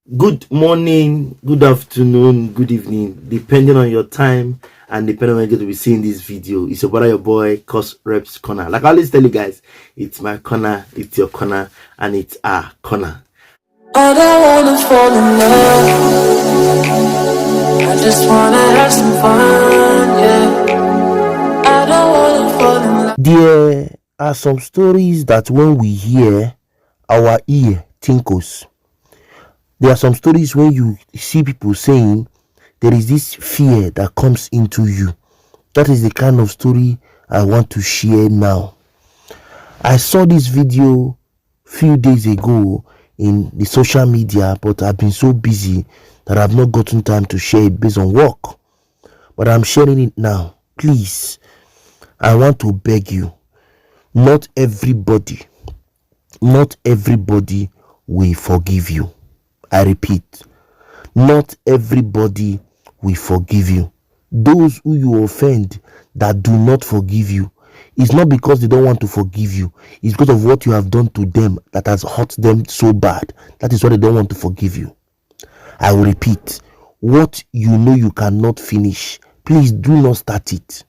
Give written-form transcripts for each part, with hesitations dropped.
Good morning, good afternoon, good evening, depending on your time and depending on when you're going to be seeing this video. It's your brother, your boy, courserepscorner. Like I always tell you guys, it's my corner, it's your corner, and it's our corner. I don't wanna fall in love. I just wanna have some fun, yeah. I don't wanna fall in love. There are some stories that when we hear, our ear tinkles. There are some stories where you see people saying there is this fear that comes into you. That is the kind of story I want to share now. I saw this video few days ago in the social media, but I've been so busy that I've not gotten time to share it based on work. But I'm sharing it now. Please, I want to beg you. Not everybody will forgive you. I repeat, not everybody will forgive you. Those who you offend that do not forgive you, it's not because they don't want to forgive you. It's because of what you have done to them that has hurt them so bad. That is why they don't want to forgive you. I will repeat, what you know you cannot finish, please do not start it.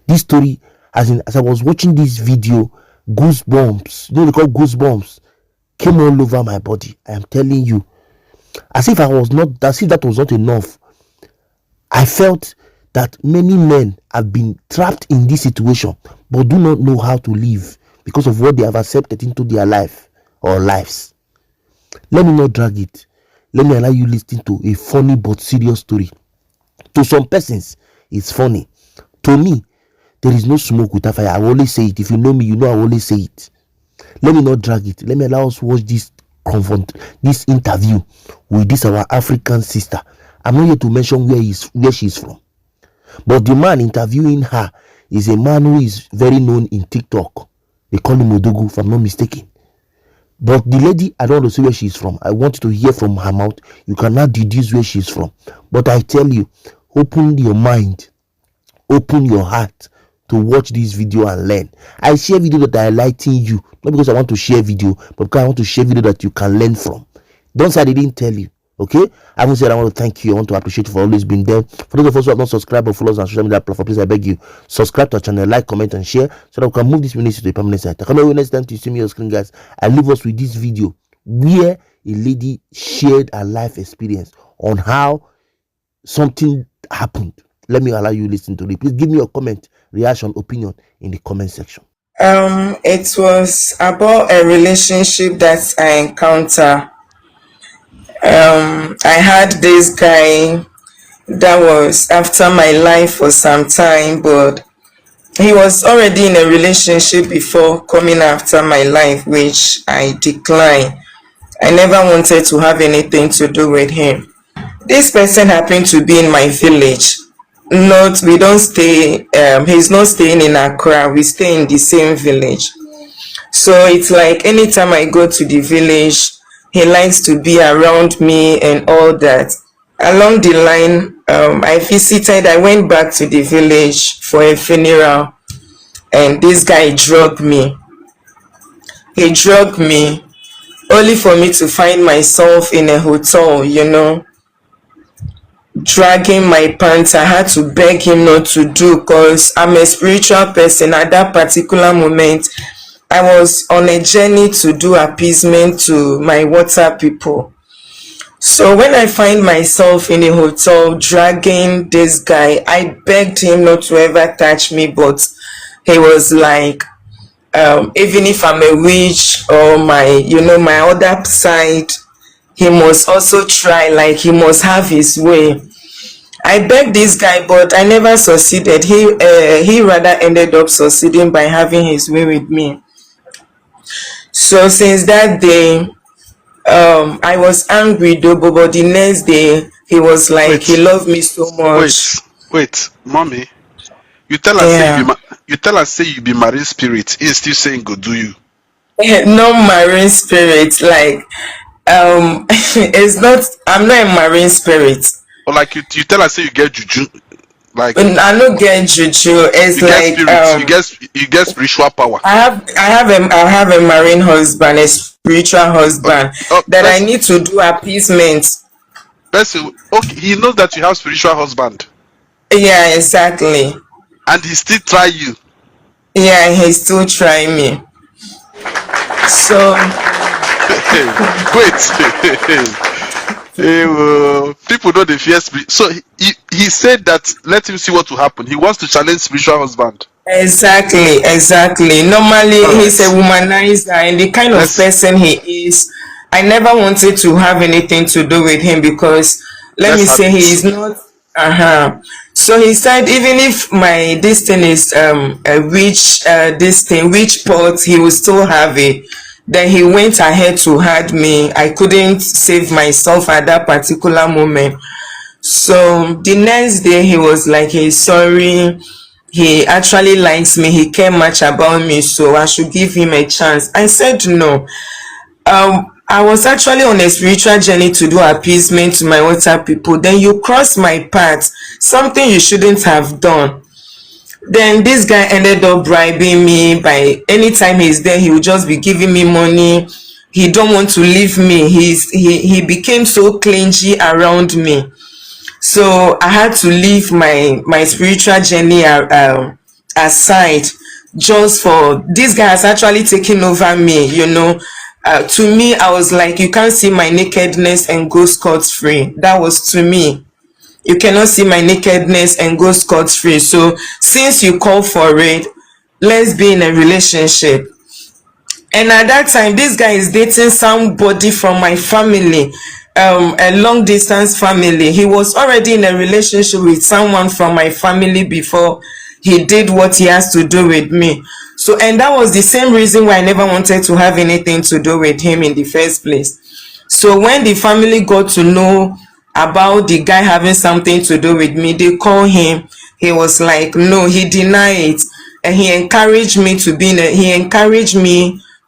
This story, as I was watching this video, goosebumps, you know they call goosebumps, came all over my body. I am telling you, as if that was not enough. I felt that many men have been trapped in this situation but do not know how to live because of what they have accepted into their life or lives. Let me not drag it. Let me allow you listen to a funny but serious story. To some persons, it's funny. To me, there is no smoke without fire. I always say it. If you know me, you know I always say it. Let me not drag it. Let me allow us watch this interview with this our African sister. I'm not here to mention where she's from, but the man interviewing her is a man who is very known in TikTok. They call him Odogu, if I'm not mistaken. But the lady, I don't want to say where she's from. I want you to hear from her mouth. You cannot deduce where she's from. But I tell you, open your mind, open your heart to watch this video and learn. I share video that I enlighten you, not because I want to share video, but because I want to share video that you can learn from. Don't say I didn't tell you. Okay, I haven't said I want to thank you. I want to appreciate you for always being there. For those of us who have not subscribed or followed us on social media platform, please I beg you, subscribe to our channel, like, comment, and share so that we can move this ministry to a permanent site. Come here next time to see me on your screen, guys. I leave us with this video where a lady shared her life experience on how something happened. Let me allow you to listen to it. Please give me your comment, reaction, opinion in the comment section. It was about a relationship that I encountered. I had this guy that was after my life for some time, but he was already in a relationship before coming after my life, which I declined. I never wanted to have anything to do with him. This person happened to be in my village. We don't stay, he's not staying in Accra, we stay in the same village. So it's like anytime I go to the village, he likes to be around me and all that. Along the line, I went back to the village for a funeral, and this guy drugged me. He drugged me only for me to find myself in a hotel, dragging my pants. I had to beg him not to do, because I'm a spiritual person. At that particular moment, I was on a journey to do appeasement to my water people. So when I find myself in a hotel dragging this guy, I begged him not to ever touch me, but he was like, even if I'm a witch or my other side, he must also try, like he must have his way. I begged this guy, but I never succeeded. He rather ended up succeeding by having his way with me. So since that day, I was angry though, but the next day he was like, he loved me so much. Wait, mommy, you tell us say you be marine spirit. He's still saying go do you? No marine spirit, like it's not. I'm not a marine spirit. Or like you tell us say you get juju. Like I no get juju. It's you get like spirit, you get spiritual power. I have a marine husband, a spiritual Okay. husband Oh, that I need to do appeasement. Okay, he knows that you have spiritual husband, Yeah, exactly. and he still try you. Yeah, he still try me. So Wait. People know the fear spirit. So he said that let him see what will happen. He wants to challenge spiritual husband. exactly. Normally, All he's a right. womanizer, and the kind of Let's person he is, I never wanted to have anything to do with him because, let me let's have say, he it. is not. So he said, even if my this thing is a witch pot, he will still have it. Then he went ahead to hurt me. I couldn't save myself at that particular moment. So the next day he was like, he's sorry, he actually likes me, he care much about me, so I should give him a chance. I said no. I was actually on a spiritual journey to do appeasement to my water people. Then you cross my path, something you shouldn't have done. Then this guy ended up bribing me. By anytime he's there, he will just be giving me money. He don't want to leave me. He became so clingy around me. So I had to leave my spiritual journey aside, just for this guy has actually taken over me. To me, I was like, you can't see my nakedness and go scot-free. That was to me, you cannot see my nakedness and go scot-free. So since you call for it, let's be in a relationship. And at that time, this guy is dating somebody from my family, a long distance family. He was already in a relationship with someone from my family before he did what he has to do with me. So, and that was the same reason why I never wanted to have anything to do with him in the first place. So when the family got to know about the guy having something to do with me, they called him. He was like, no, he denied it. And he encouraged me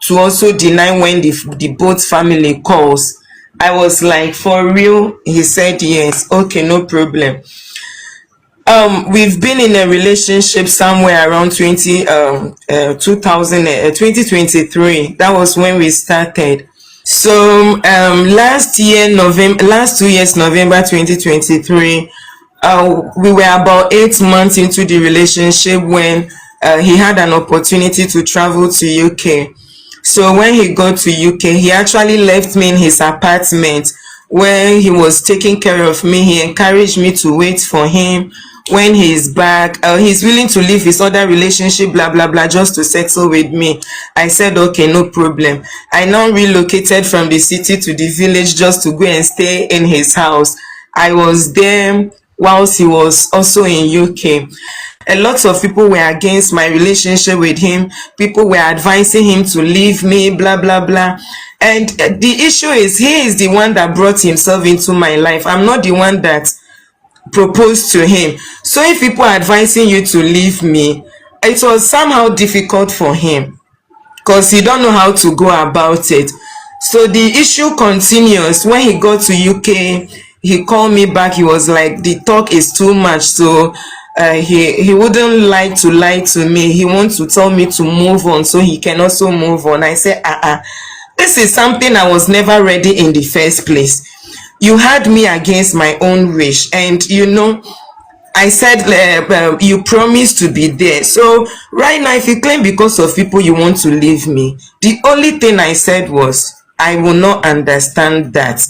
to also deny when the both family calls. I was like, for real? He said yes. Okay, no problem. We've been in a relationship somewhere around 2023. That was when we started. So last 2 years November 2023, we were about 8 months into the relationship when he had an opportunity to travel to UK. So when he got to UK, he actually left me in his apartment where he was taking care of me. He encouraged me to wait for him when he's back. He's willing to leave his other relationship, blah blah blah, just to settle with me. I said okay, no problem. I now relocated from the city to the village just to go and stay in his house. I was there whilst he was also in UK. A lot of people were against my relationship with him. People were advising him to leave me, blah blah blah. And the issue is, he is the one that brought himself into my life. I'm not the one that proposed to him. So if people are advising you to leave me, it was somehow difficult for him because he don't know how to go about it. So the issue continues. When he got to UK, he called me back. He was like, the talk is too much, so he wouldn't like to lie to me. He wants to tell me to move on so he can also move on. I said, this is something I was never ready in the first place. You had me against my own wish, and I said, you promised to be there. So right now, if you claim because of people you want to leave me, the only thing I said was, I will not understand that.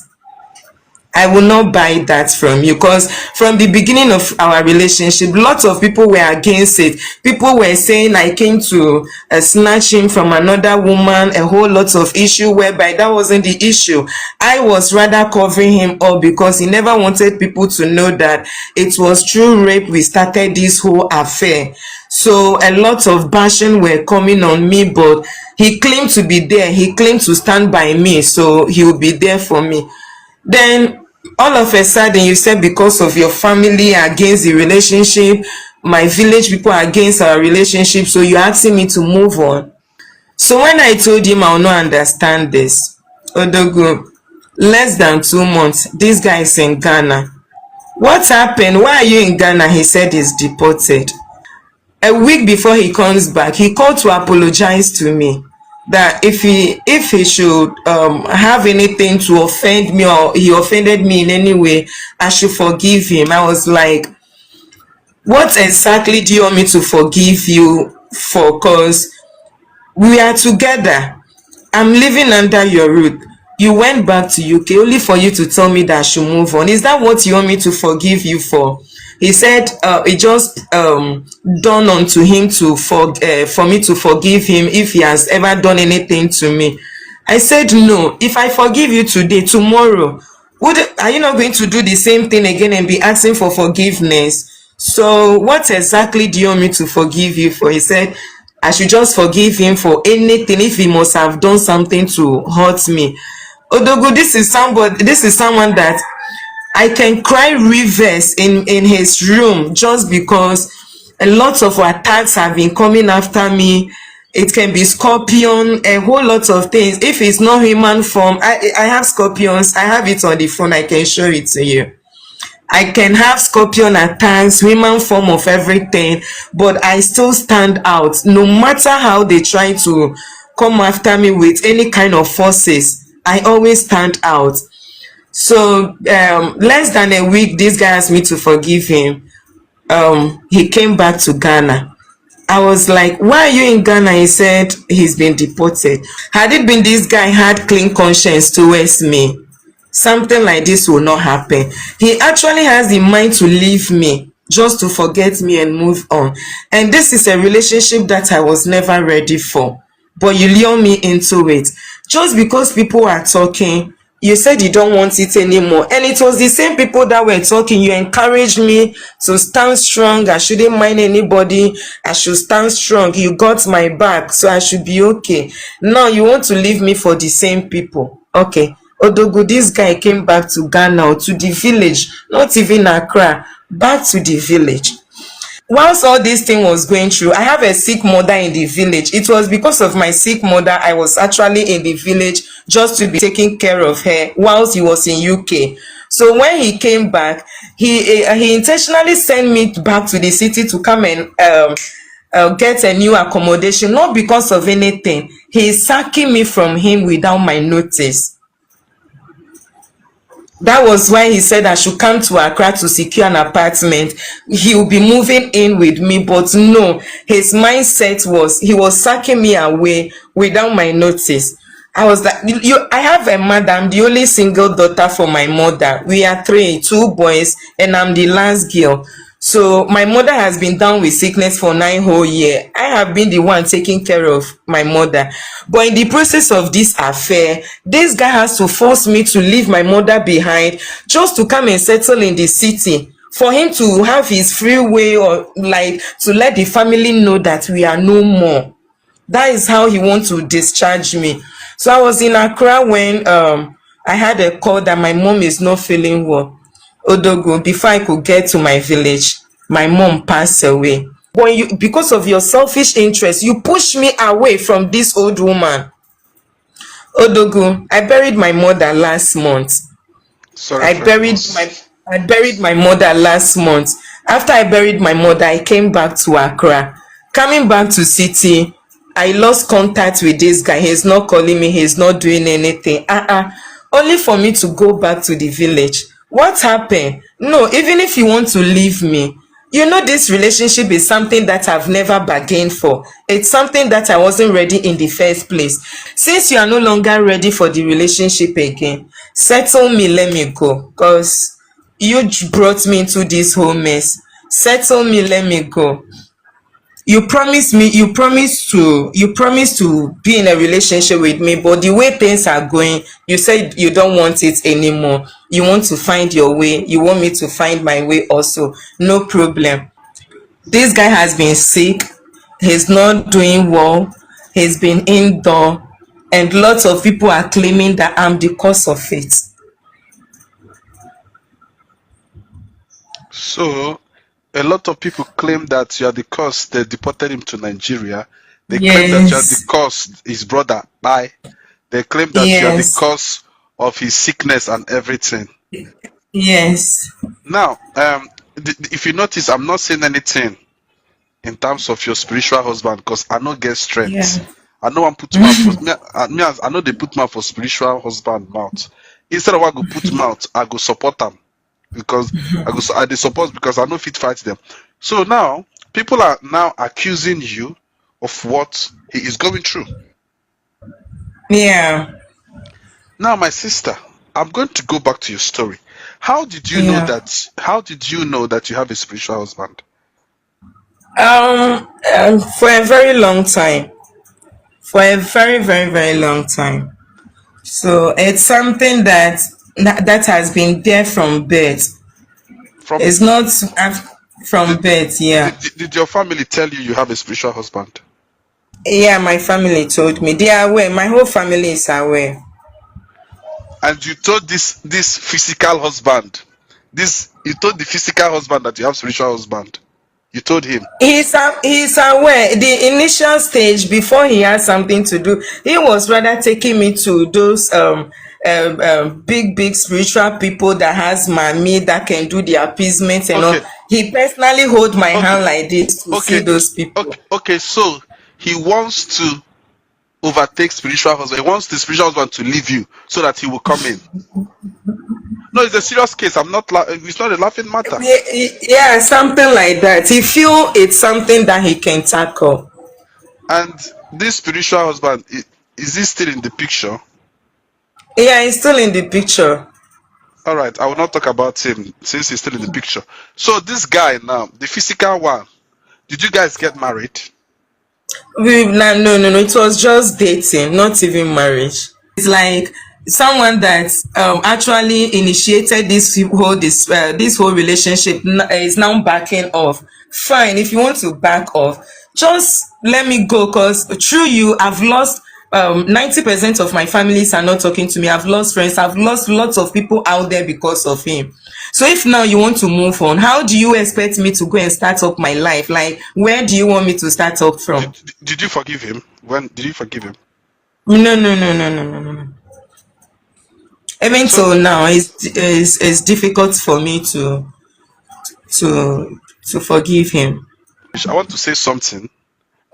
I will not buy that from you, because from the beginning of our relationship, lots of people were against it. People were saying I came to snatch him from another woman, a whole lot of issue, whereby that wasn't the issue. I was rather covering him up because he never wanted people to know that it was through rape we started this whole affair. So a lot of bashing were coming on me, but he claimed to be there. He claimed to stand by me, so he will be there for me. Then all of a sudden you said because of your family against the relationship, my village people against our relationship, so you're asking me to move on. So when I told him I will not understand this, Odogo, less than 2 months, this guy is in Ghana. What happened? Why are you in Ghana? He said he's deported. A week before he comes back, he called to apologize to me that if he should have anything to offend me or he offended me in any way, I should forgive him. I was like, what exactly do you want me to forgive you for? Because we are together. I'm living under your roof. You went back to UK only for you to tell me that I should move on. Is that what you want me to forgive you for? He said it just dawned onto him to for me to forgive him if he has ever done anything to me. I said no. If I forgive you today, tomorrow, are you not going to do the same thing again and be asking for forgiveness? So what exactly do you want me to forgive you for? He said I should just forgive him for anything if he must have done something to hurt me. Odogu, this is someone that I can cry rivers in his room just because a lot of attacks have been coming after me. It can be scorpion, a whole lot of things. If it's not human form, I have scorpions. I have it on the phone. I can show it to you. I can have scorpion attacks, human form of everything, but I still stand out. No matter how they try to come after me with any kind of forces, I always stand out. So less than a week, this guy asked me to forgive him. He came back to Ghana. I was like, why are you in Ghana? He said he's been deported. Had it been this guy had clean conscience towards me, something like this will not happen. He actually has the mind to leave me just to forget me and move on. And this is a relationship that I was never ready for. But you lure me into it. Just because people are talking, you said you don't want it anymore. And it was the same people that were talking. You encouraged me to stand strong. I shouldn't mind anybody. I should stand strong. You got my back, so I should be okay. Now you want to leave me for the same people. Okay. Odogu, this guy came back to Ghana, to the village, not even Accra, back to the village. Whilst all this thing was going through, I have a sick mother in the village. It was because of my sick mother I was actually in the village just to be taking care of her whilst he was in UK. So when he came back, he intentionally sent me back to the city to come and get a new accommodation, not because of anything. He is sacking me from him without my notice. That was why he said I should come to Accra to secure an apartment. He will be moving in with me, but no, his mindset was he was sacking me away without my notice. I was like, I have a mother. I'm the only single daughter for my mother. We are two boys, and I'm the last girl. So my mother has been down with sickness for 9 whole years. I have been the one taking care of my mother. But in the process of this affair, this guy has to force me to leave my mother behind just to come and settle in the city. For him to have his free way, or like to let the family know that we are no more. That is how he wants to discharge me. So I was in Accra when I had a call that my mom is not feeling well. Odogo, before I could get to my village, my mom passed away. When you, because of your selfish interest, you push me away from this old woman. Odogo, I buried my mother last month. Sorry for your loss. I buried my mother last month. After I buried my mother, I came back to Accra. Coming back to city, I lost contact with this guy. He's not calling me. He's not doing anything. Only for me to go back to the village. What happened? No, even if you want to leave me, you know this relationship is something that I've never bargained for. It's something that I wasn't ready in the first place. Since you are no longer ready for the relationship again, settle me, let me go. Because you brought me into this whole mess. Settle me, let me go. You promised to be in a relationship with me, but the way things are going, you said you don't want it anymore. You want to find your way. You want me to find my way also. No problem. This guy has been sick. He's not doing well. He's been indoor, and lots of people are claiming that I'm the cause of it. So, a lot of people claim that you are the cause they deported him to Nigeria. They claim that you are the Yes. cause his brother. Bye. They claim that you are the Yes. cause of his sickness and everything. Yes. Now, if you notice, I'm not saying anything in terms of your spiritual husband because I know get Yeah. strength. I know I'm put mouth for I know they put mouth for spiritual husband mouth. Instead of I go put mouth, I go support them because I they support because I know fit fight them. So now people are now accusing you of what he is going through. Yeah. Now, my sister, I'm going to go back to your story. How did you know Yeah. that? How did you know that you have a spiritual husband? For a very long time. For a very, very, very long time. So it's something that has been there from birth. From It's not from did, birth, yeah. did your family tell you you have a spiritual husband? Yeah, my family told me. They are aware. My whole family is aware. And you told this physical husband, this you told the physical husband that you have spiritual husband. You told him. He's aware. The initial stage before he had something to do, he was rather taking me to those big spiritual people that has mommy that can do the appeasement and all. Okay, He personally hold my okay, hand like this to see okay, those people. okay. So he wants to overtake spiritual husband. He wants the spiritual husband to leave you so that he will come in. No, it's a serious case. I'm not. It's not a laughing matter. Yeah, something like that. He feel it's something that he can tackle. And this spiritual husband, is he still in the picture? Yeah, he's still in the picture. All right, I will not talk about him since he's still in the picture. So this guy now, the physical one, did you guys get married? No. It was just dating, not even marriage. It's like someone that actually initiated this whole relationship is now backing off. Fine, if you want to back off, just let me go. Cause through you, I've lost 90% of my families are not talking to me. I've lost friends. I've lost lots of people out there because of him. So if now you want to move on, how do you expect me to go and start up my life? Like, where do you want me to start up from? Did you forgive him? When did you forgive him? No. Even So till now, it's difficult for me to forgive him. I want to say something,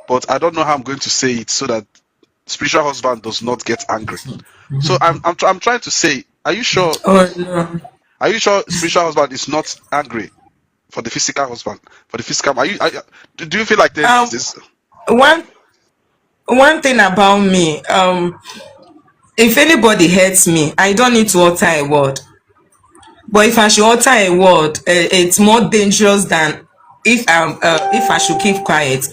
but I don't know how I'm going to say it so that spiritual husband does not get angry. So I'm trying to say, are you sure? Oh no. Are you sure spiritual husband is not angry for the physical husband? For the physical, do you feel like there's Um, this? one one thing about me, if anybody hurts me, I don't need to utter a word. But if I should utter a word, it's more dangerous than if I should keep quiet.